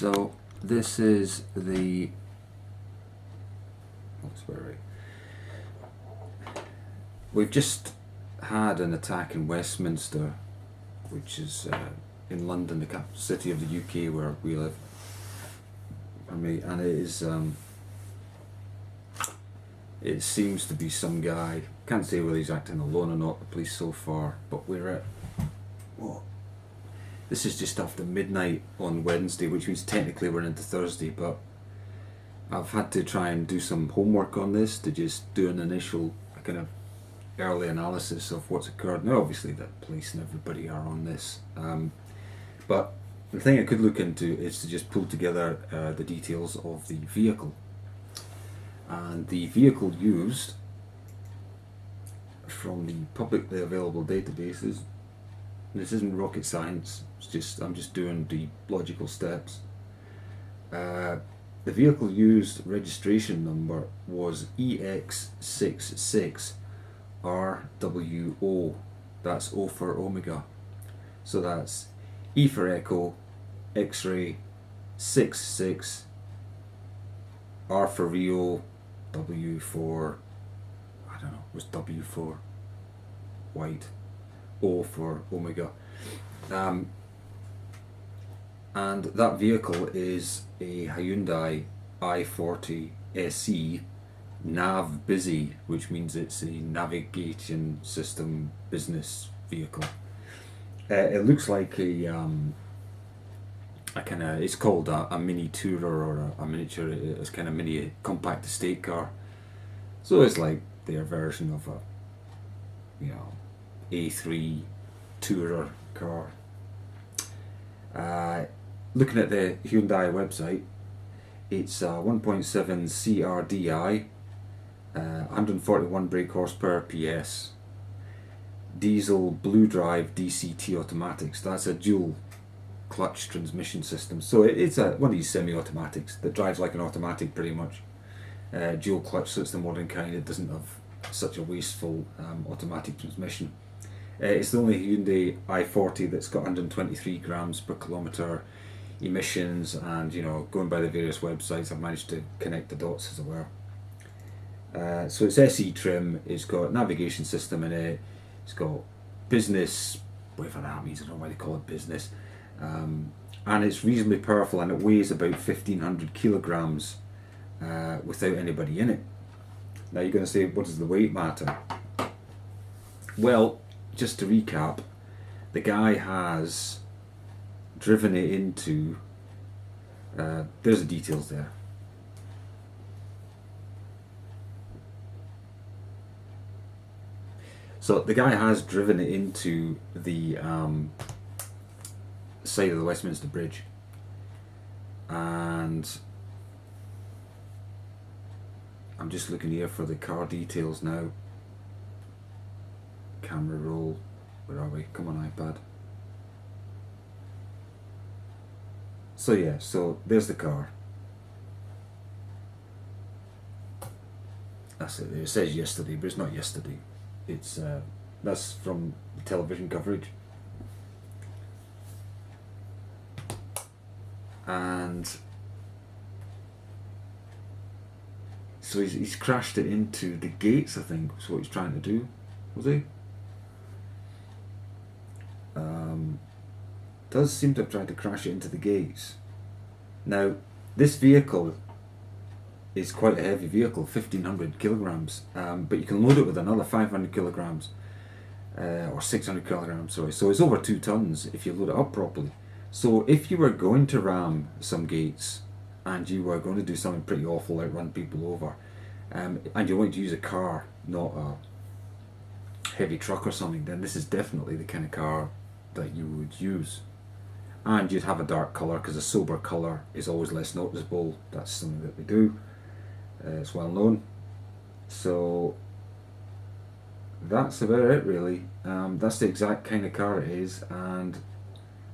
So this is the, we've just had an attack in Westminster, which is in London, the capital city of the UK where we live. And it is, it seems to be some guy, can't say whether he's acting alone or not, the police so far, but we're at, what? This is just after midnight on Wednesday, which means technically we're into Thursday, but I've had to try and do some homework on this to just do an initial kind of early analysis of what's occurred. Now obviously the police and everybody are on this, but the thing I could look into is to just pull together the details of the vehicle. And the vehicle used from the publicly available databases, this isn't rocket science, it's just, I'm just doing the logical steps. The vehicle used registration number was EX66 RWO, that's O for Omega. So that's E for Echo, X-ray, 66, R for Rio, W for, I don't know, was W for white, O for Omega. And that vehicle is a Hyundai i40 SE nav busy, which means it's a navigation system business vehicle. It looks like a kind of, it's called a mini tourer or a miniature, it's kind of mini compact estate car. So it's like their version of a, you know, A3 tourer car. Looking at the Hyundai website, it's a 1.7 CRDI, 141 brake horsepower PS, diesel blue drive DCT automatics. That's a dual clutch transmission system. So it's one of these semi-automatics that drives like an automatic pretty much. Dual clutch, so it's the modern kind. It doesn't have such a wasteful automatic transmission. It's the only Hyundai i40 that's got 123 grams per kilometre emissions, and you know, going by the various websites I've managed to connect the dots as it were. So it's SE trim, it's got navigation system in it, it's got business, whatever that means, I don't know why they call it business, and it's reasonably powerful, and it weighs about 1500 kilograms without anybody in it. Now you're going to say, what does the weight matter? Well, just to recap, the guy has driven it into, there's the details there. So the guy has driven it into the side of the Westminster Bridge, and I'm just looking here for the car details now. Camera roll, where are we? Come on iPad. So yeah, so there's the car. That's it. It says yesterday, but it's not yesterday. It's that's from the television coverage. And so he's crashed it into the gates, I think, was what he's trying to do, was he? Does seem to have tried to crash it into the gates. Now, this vehicle is quite a heavy vehicle, 1500 kilograms, but you can load it with another 500 kilograms, or 600 kilograms, sorry. So it's over 2 tons if you load it up properly. So if you were going to ram some gates, and you were going to do something pretty awful, like run people over, and you want to use a car, not a heavy truck or something, then this is definitely the kind of car that you would use. And you'd have a dark colour, because a sober colour is always less noticeable. That's something that we do. It's well known. So that's about it really. That's the exact kind of car it is, and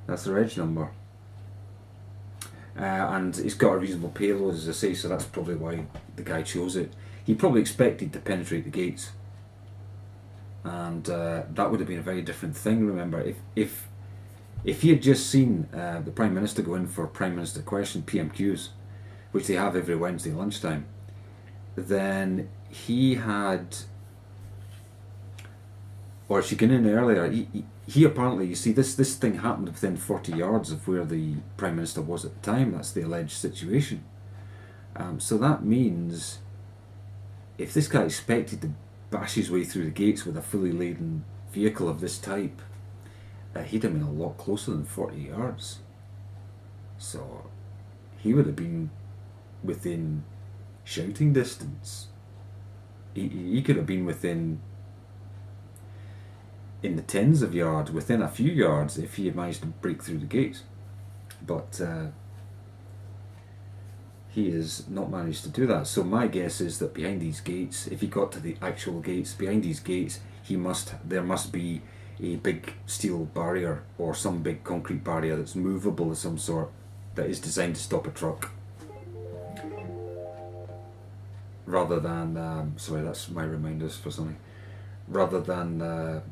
that's the reg number. And it's got a reasonable payload, as I say, so that's probably why the guy chose it. He probably expected to penetrate the gates, and that would have been a very different thing. Remember, if If he had just seen the Prime Minister go in for Prime Minister question PMQs, which they have every Wednesday lunchtime, then he had, or if she came in earlier, he apparently, you see, this thing happened within 40 yards of where the Prime Minister was at the time. That's the alleged situation. So that means if this guy expected to bash his way through the gates with a fully laden vehicle of this type, he'd have been a lot closer than 40 yards. So he would have been within shouting distance. He could have been within, in the tens of yards, within a few yards, if he had managed to break through the gates. But he has not managed to do that. So my guess is that behind these gates, if he got to the actual gates, behind these gates, there must be a big steel barrier or some big concrete barrier that's movable of some sort, that is designed to stop a truck. Rather than, sorry, that's my reminders for something. Rather than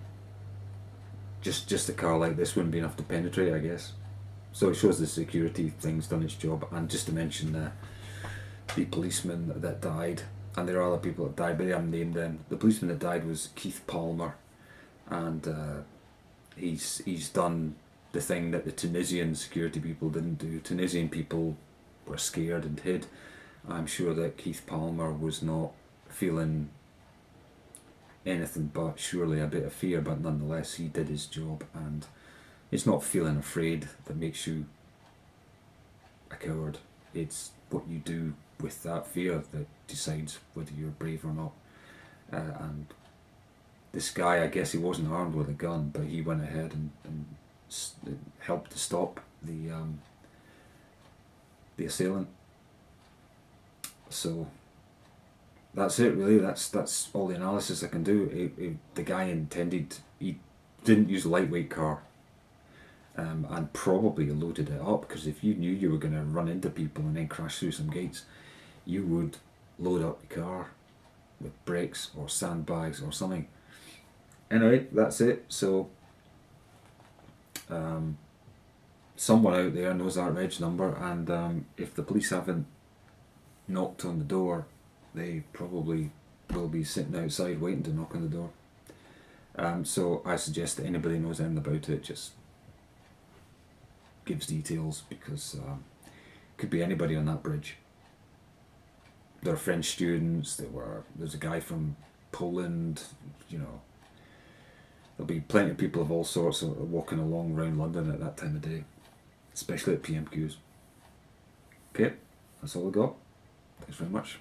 just a car like this wouldn't be enough to penetrate, I guess. So it shows the security thing's done its job. And just to mention the policeman that died, and there are other people that died, but they haven't named them. The policeman that died was Keith Palmer, and he's done the thing that the Tunisian security people didn't do. Tunisian people were scared and hid. I'm sure that Keith Palmer was not feeling anything but surely a bit of fear, but nonetheless he did his job, and it's not feeling afraid that makes you a coward. It's what you do with that fear that decides whether you're brave or not. And this guy, I guess he wasn't armed with a gun, but he went ahead and helped to stop the assailant. So that's it, really. That's all the analysis I can do. The guy intended, he didn't use a lightweight car, and probably loaded it up, because if you knew you were going to run into people and then crash through some gates, you would load up the car with bricks or sandbags or something. Anyway, that's it. So someone out there knows that reg number, and if the police haven't knocked on the door, they probably will be sitting outside waiting to knock on the door. So I suggest that anybody knows anything about it just gives details, because it could be anybody on that bridge. There are French students, there's a guy from Poland, you know. There'll be plenty of people of all sorts walking along around London at that time of day, especially at PMQs. Okay, that's all I got. Thanks very much.